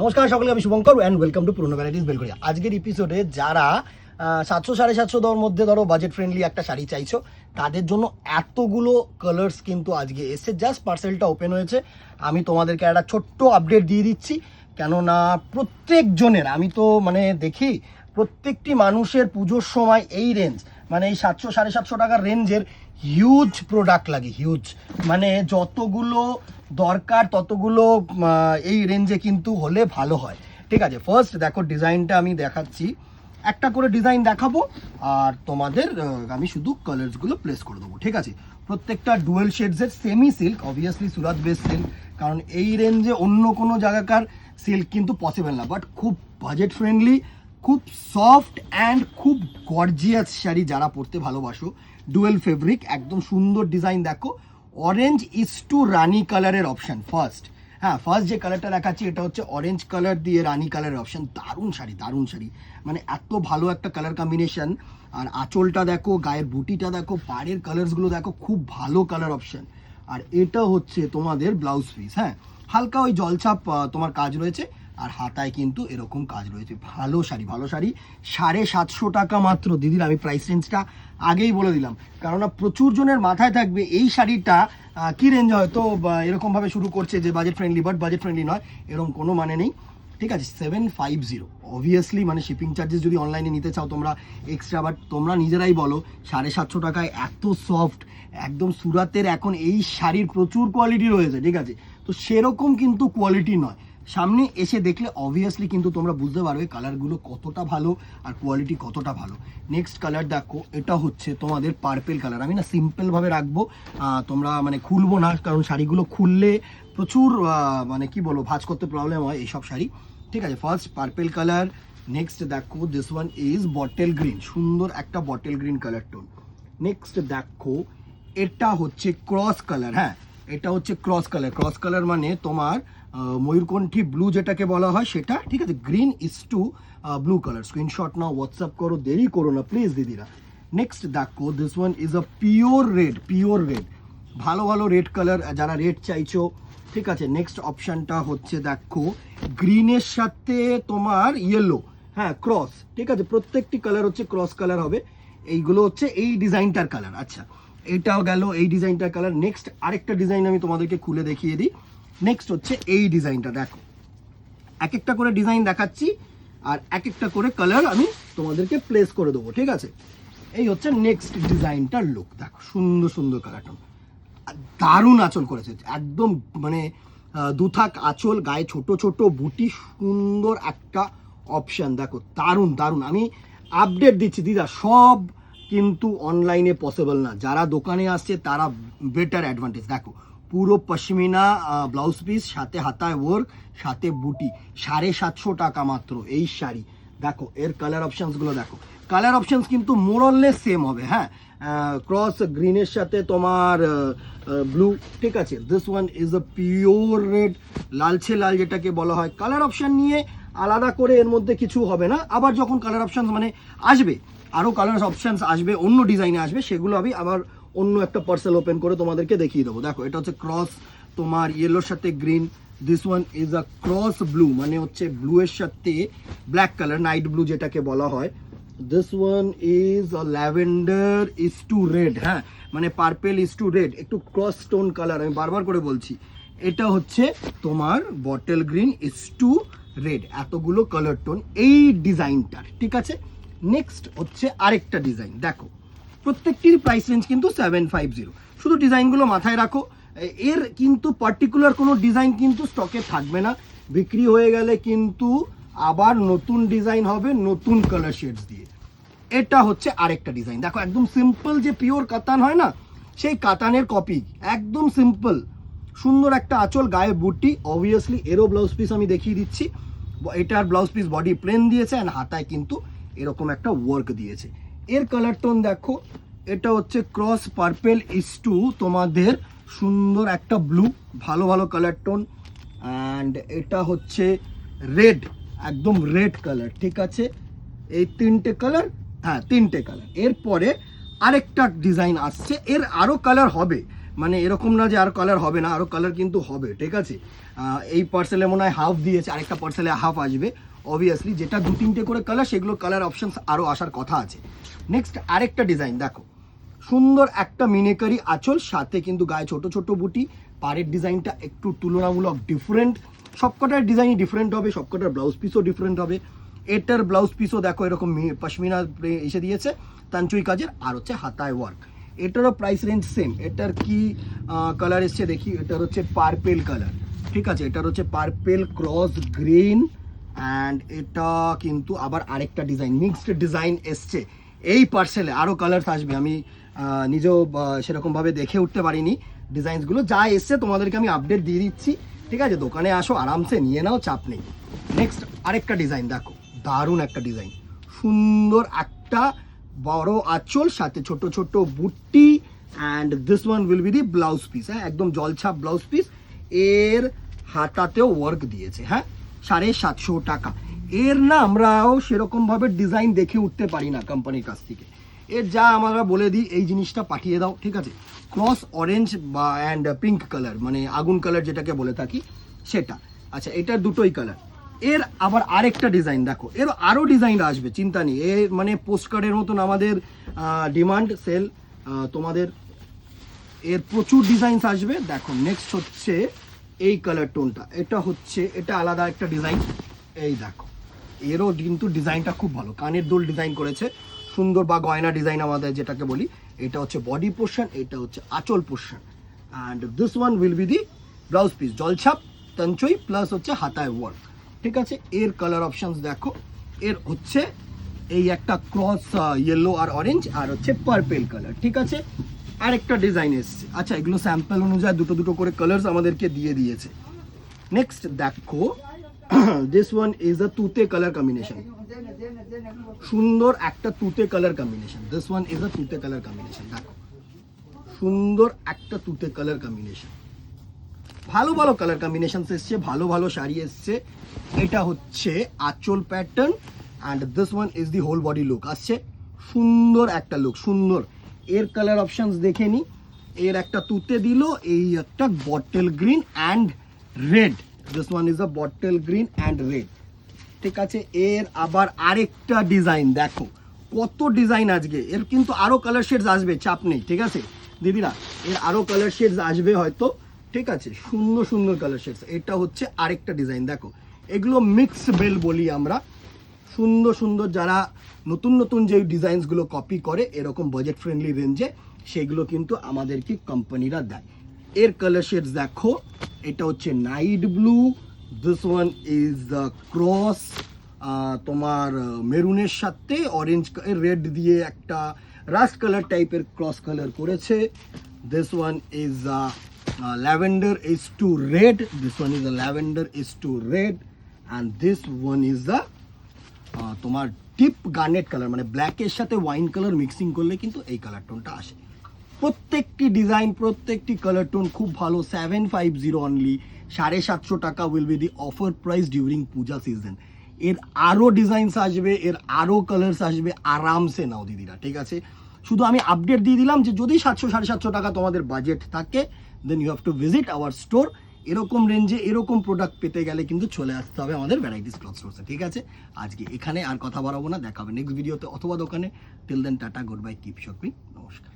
নমস্কার সকলে, আমি শুভঙ্কর অ্যান্ড ওয়েলকাম টু পুরনো ভ্যারাইটিস বেলঘড়িয়া। আজকের এপিসোডে যারা 700-750 মধ্যে ধরো বাজেট ফ্রেন্ডলি একটা শাড়ি চাইছো, তাদের জন্য এতগুলো কালার্স কিন্তু আজকে এসছে। জাস্ট পার্সেলটা ওপেন হয়েছে, আমি তোমাদেরকে একটা ছোট্ট আপডেট দিয়ে দিচ্ছি। কেননা প্রত্যেকজনের আমি তো দেখি প্রত্যেকটি মানুষের পুজোর সময় এই রেঞ্জ এই 700-750 টাকার রেঞ্জের হিউজ প্রোডাক্ট লাগে, হিউজ যতগুলো দরকার ততগুলো এই রেঞ্জে কিন্তু হলে ভালো হয়। ঠিক আছে, ফার্স্ট দেখো ডিজাইনটা আমি দেখাচ্ছি, একটা করে ডিজাইন দেখাবো আর তোমাদের আমি শুধু কালার্সগুলো প্লেস করে দেবো। ঠিক আছে, প্রত্যেকটা ডুয়েল শেডসের সেমি সিল্ক, অবভিয়াসলি সুরাত বেস সিল্ক, কারণ এই রেঞ্জে অন্য কোনো জায়গাকার সিল্ক কিন্তু পসিবল না, বাট খুব বাজেট ফ্রেন্ডলি, খুব সফট অ্যান্ড খুব গর্জিয়াস শাড়ি যারা পরতে ভালোবাসো। ডুয়েল ফেব্রিক, একদম সুন্দর ডিজাইন। দেখো অরেঞ্জ ইজ টু রানি কালারের অপশান ফার্স্ট। ফার্স্ট যে কালারটা দেখাচ্ছি এটা হচ্ছে অরেঞ্জ কালার দিয়ে রানি কালারের অপশান। দারুণ শাড়ি, দারুণ শাড়ি, এত ভালো একটা কালার কম্বিনেশন। আর আঁচলটা দেখো, গায়ের বুটিটা দেখো, পাড়ের কালার্সগুলো দেখো, খুব ভালো কালার অপশান। আর এটা হচ্ছে তোমাদের ব্লাউজ পিস। হালকা ওই জলছাপ তোমার কাজ রয়েছে, আর হাতায় কিন্তু এরকম কাজ রয়েছে। ভালো শাড়ি, ভালো শাড়ি। 750 টাকা মাত্র। দিদির আমি প্রাইস রেঞ্জটা আগেই বলে দিলাম, কেননা প্রচুর জনের মাথায় থাকবে এই শাড়িটা কি রেঞ্জ, হয়তো এরকমভাবে শুরু করছে যে budget friendly, but budget friendly নয়, এরকম কোনো মানে নেই। ঠিক আছে, 750 অবভিয়াসলি শিপিং চার্জেস যদি অনলাইনে নিতে চাও তোমরা এক্সট্রা, বাট তোমরা নিজেরাই বলো 750 টাকায় এত সফট, একদম সুরাতের এখন এই শাড়ির প্রচুর কোয়ালিটি রয়েছে। ঠিক আছে, তো সেরকম কিন্তু কোয়ালিটি নয়, সামনে এসে দেখলে অবভিয়াসলি কিন্তু তোমরা বুঝতে পারবে কালারগুলো কতটা ভালো আর কোয়ালিটি কতটা ভালো। নেক্সট কালার দেখো, এটা হচ্ছে তোমাদের পার্পেল কালার। আমি সিম্পলভাবে রাখবো, তোমরা খুলবো না, কারণ শাড়িগুলো খুললে প্রচুর কি বলবো, ভাঁজ করতে প্রবলেম হয় এইসব শাড়ি। ঠিক আছে, ফার্স্ট পার্পেল কালার। নেক্সট দেখো this one is bottle green, সুন্দর একটা bottle green colour tone. Next দেখো এটা হচ্ছে ক্রস কালার। এটা হচ্ছে ক্রস কালার। ক্রস কালার তোমার ময়ূরকণ্ঠী ব্লু যেটাকে বলা হয় সেটা। ঠিক আছে, green is to blue colour. Screenshot নাও, হোয়াটসঅ্যাপ করো, দেরি করো না প্লিজ দিদিরা। নেক্সট দেখো this one is a pure red, pure red, ভালো ভালো রেড কালার যারা রেড চাইছো। ঠিক আছে, নেক্সট অপশানটা হচ্ছে দেখো গ্রিনের সাথে তোমার ইয়েলো, ক্রস। ঠিক আছে, প্রত্যেকটি কালার হচ্ছে ক্রস কালার হবে। এইগুলো হচ্ছে এই ডিজাইনটার কালার। আচ্ছা, এটাও গেল এই ডিজাইনটার কালার। নেক্সট আরেকটা ডিজাইন আমি তোমাদেরকে খুলে দেখিয়ে দিই। নেক্সট হচ্ছে এই ডিজাইনটা। দেখো এক একটা করে ডিজাইন দেখাচ্ছি আর এক একটা করে কালার আমি তোমাদেরকে প্লেস করে দেবো। ঠিক আছে, এই হচ্ছে নেক্সট ডিজাইনটার লুক। দেখো সুন্দর সুন্দর কালারটা, দারুণ আঁচল করেছে, একদম দুথাক আঁচল, গায়ে ছোট ছোট বুটি, সুন্দর একটা অপশান। দেখো দারুণ দারুণ। আমি আপডেট দিচ্ছি দিদা, সব কিন্তু অনলাইনে পসিবল না, যারা দোকানে আসছে তারা বেটার অ্যাডভান্টেজ। দেখো পুরো পশমিনা ব্লাউজ পিস, সাথে হাতায় ওয়ার্ক, সাথে বুটি, 750 টাকা মাত্র এই শাড়ি। দেখো এর কালার অপশানসগুলো দেখো, কালার অপশানস কিন্তু মোরললেস সেম হবে। ক্রস গ্রিনের সাথে তোমার ব্লু। ঠিক আছে, this one is a pure red, লালচে লাল যেটাকে বলা হয়। কালার অপশান নিয়ে আলাদা করে এর মধ্যে কিছু হবে না। আবার যখন কালার অপশান আসবে, আরও কালার অপশানস আসবে, অন্য ডিজাইনে আসবে, সেগুলো আমি আবার অন্য একটা পার্সেল ওপেন করে তোমাদেরকে দেখিয়ে দেবো। দেখো এটা হচ্ছে ক্রস তোমার ইয়েলোর সাথে green. This one is a cross blue, হচ্ছে ব্লু এর সাথে ব্ল্যাক কালার, নাইট ব্লু যেটাকে বলা হয়। This one is a lavender is to red, purple is to red, একটু ক্রস টোন কালার, আমি বারবার করে বলছি। এটা হচ্ছে তোমার bottle green is to red, এতগুলো কালার টোন এই ডিজাইনটার। ঠিক আছে, নেক্সট হচ্ছে আরেকটা ডিজাইন। দেখো প্রত্যেকটির প্রাইস রেঞ্জ কিন্তু 750, শুধু ডিজাইনগুলো মাথায় রাখো। এর কিন্তু পার্টিকুলার কোনো ডিজাইন কিন্তু স্টকে থাকবে না, বিক্রি হয়ে গেলে কিন্তু আবার নতুন ডিজাইন হবে নতুন কালার শেডস দিয়ে। এটা হচ্ছে আরেকটা ডিজাইন। দেখো একদম সিম্পল যে পিওর কাতান হয় না, সেই কাতানের কপি, একদম সিম্পল, সুন্দর একটা আঁচল, গায়ে বুটি। অবভিয়াসলি এরও ব্লাউজ পিস আমি দেখিয়ে দিচ্ছি। এটার ব্লাউজ পিস বডি প্লেন দিয়েছে, অ্যান্ড হাতায় কিন্তু এরকম একটা ওয়ার্ক দিয়েছে। এর কালার টোন দেখো, এটা হচ্ছে ক্রস পার্পেল ইস টু তোমাদের সুন্দর একটা ব্লু, ভালো ভালো কালার টোন। অ্যান্ড এটা হচ্ছে রেড, একদম রেড কালার। ঠিক আছে, এই তিনটে কালার, তিনটে কালার। এরপরে আরেকটা ডিজাইন আসছে, এর আরও কালার হবে, মানে এরকম না যে আর কালার হবে না, আরও কালার কিন্তু হবে, ঠিক আছে। এই পার্সেলে মনে হয় হাফ দিয়েছে, আরেকটা পার্সেলে হাফ আসবে অবভিয়াসলি, যেটা 2-3টে করে কালার, সেগুলো কালার অপশানস আরও আসার কথা আছে। নেক্সট আরেকটা ডিজাইন দেখো, সুন্দর একটা মিনেকারি আঁচল, সাথে কিন্তু গায়ে ছোট ছোট বুটি, পাড়ের ডিজাইনটা একটু তুলনামূলক ডিফারেন্ট, সবকটার ডিজাইনই ডিফারেন্ট হবে, সবকটার ব্লাউজ পিসও ডিফারেন্ট হবে। এটার ব্লাউজ পিসও দেখো এরকম পশমিনা এসে দিয়েছে তানচুই কাজের, আর হচ্ছে হাতায় ওয়ার্ক। এটারও প্রাইস রেঞ্জ সেম। এটার কি কালার এসছে দেখি, এটার হচ্ছে পার্পেল কালার, ঠিক আছে, এটার হচ্ছে পার্পেল ক্রস গ্রিন, অ্যান্ড এটা কিন্তু আবার আরেকটা ডিজাইন, মিক্সড ডিজাইন এসছে এই পার্সেলে। আরও কালার্স আসবে, আমি নিজেও সেরকমভাবে দেখে উঠতে পারিনি ডিজাইনসগুলো, যা এসছে তোমাদেরকে আমি আপডেট দিয়ে দিচ্ছি, ঠিক আছে। দোকানে আসো, আরামসে নিয়ে নাও, চাপ নেই। নেক্সট আরেকটা ডিজাইন দেখো, দারুণ একটা ডিজাইন, সুন্দর একটা বড় আঁচল, সাথে ছোট ছোট বুটি, and this one will be the blouse piece. হ্যাঁ, একদম জলছাপ ব্লাউজ পিস, এর হাতাতেও ওয়ার্ক দিয়েছে। হ্যাঁ, 750 টাকা। এর না আমরাও সেরকমভাবে ডিজাইন দেখে উঠতে পারি না কোম্পানির কাছ থেকে, এর যা আমরা বলে দিই এই জিনিসটা পাঠিয়ে দাও, ঠিক আছে। ক্রস অরেঞ্জ বা অ্যান্ড পিঙ্ক কালার, মানে আগুন কালার যেটাকে বলে থাকি সেটা। আচ্ছা, এটার দুটোই কালার। এর আবার আরেকটা ডিজাইন দেখো, এর আরও ডিজাইন আসবে, চিন্তা নেই। এর মানে পোস্ট কার্ডের মতন আমাদের ডিমান্ড সেল, তোমাদের এর প্রচুর ডিজাইনস আসবে। দেখো নেক্সট হচ্ছে এই কালার টোনটা, এটা আলাদা একটা ডিজাইন। এই দেখো, এরও কিন্তু ডিজাইনটা খুব ভালো, কানের দুল ডিজাইন করেছে সুন্দর, বা গয়না ডিজাইন আমাদের যেটাকে বলি। এটা হচ্ছে বডি পোর্শন, এটা হচ্ছে আঁচল portion, and this one will be the blouse piece, জলছাপ তঞ্চই প্লাস হচ্ছে হাতায় ওয়ার্ক, ঠিক আছে। এর কালার অপশানস দেখো, এর হচ্ছে এই একটা ক্রস ইয়েলো আর অরেঞ্জ, আর হচ্ছে পার্পেল কালার, ঠিক আছে। আরেকটা ডিজাইন এসছে। আচ্ছা, এগুলো স্যাম্পল অনুযায়ী দুটো দুটো করে কালার্স আমাদেরকে দিয়ে দিয়েছে। নেক্সট দেখো, দিস ওয়ান ইজ আ তুতে কালার কম্বিনেশন, সুন্দর একটা তুতে colour combination. This one is আ তুতে কালার কম্বিনেশন, দেখো সুন্দর একটা তুতে কালার কম্বিনেশন, ভালো ভালো কালার কম্বিনেশন এসছে, ভালো ভালো শাড়ি এসছে। এটা হচ্ছে আঁচল pattern, and this one is the whole body look আসছে, সুন্দর একটা লুক, সুন্দর। এর কালার অপশানস দেখে নি, এর একটা তুতে দিল, এই একটা bottle green and red, this one is a bottle green and red, ঠিক আছে। এর আবার আরেকটা ডিজাইন দেখো, কত ডিজাইন আজকে, এর কিন্তু আরও কালার শেডস আসবে, চাপ নেই, ঠিক আছে দিদিরা, এর আরও কালার শেডস আসবে হয়তো, ঠিক আছে। সুন্দর সুন্দর কালার শেডস। এটা হচ্ছে আরেকটা ডিজাইন দেখো, এগুলো মিক্স বেল বলি আমরা, সুন্দর সুন্দর, যারা নতুন নতুন যে ডিজাইনসগুলো কপি করে এরকম বাজেট ফ্রেন্ডলি রেঞ্জে, সেগুলো কিন্তু আমাদেরকে কোম্পানিরা দেয়। এর কালার শেডস দেখো, এটা হচ্ছে night blue, this one is the cross, তোমার মেরুনের সাথে অরেঞ্জ রেড দিয়ে একটা রাস্ট কালার টাইপের ক্রস কালার করেছে। This one is lavender is to red, this one is lavender is to red, and this one is the তোমার deep garnet colour, মানে ব্ল্যাকের সাথে ওয়াইন কালার মিক্সিং করলে কিন্তু এই কালার টোনটা আসে। প্রত্যেকটি ডিজাইন, প্রত্যেকটি কালার টোন খুব ভালো। 750 অনলি, 750 টাকা will be the offer price during Puja season. এর আরও ডিজাইনস আসবে, এর আরও কালার্স আসবে, আরামসে নাও দিদিরা, ঠিক আছে। শুধু আমি আপডেট দিয়ে দিলাম যে যদি 700-750 টাকা তোমাদের বাজেট থাকে, then you have to visit our store. এরকম রেঞ্জে এরকম প্রোডাক্ট পেতে গেলে কিন্তু চলে আসতে হবে আমাদের ভ্যারাইটিস ক্লথ স্টোরসে, ঠিক আছে। আজকে এখানে আর কথা বাড়াবো না, দেখা হবে নেক্সট ভিডিওতে অথবা দোকানে। Till then tata, good bye, keep shopping, নমস্কার।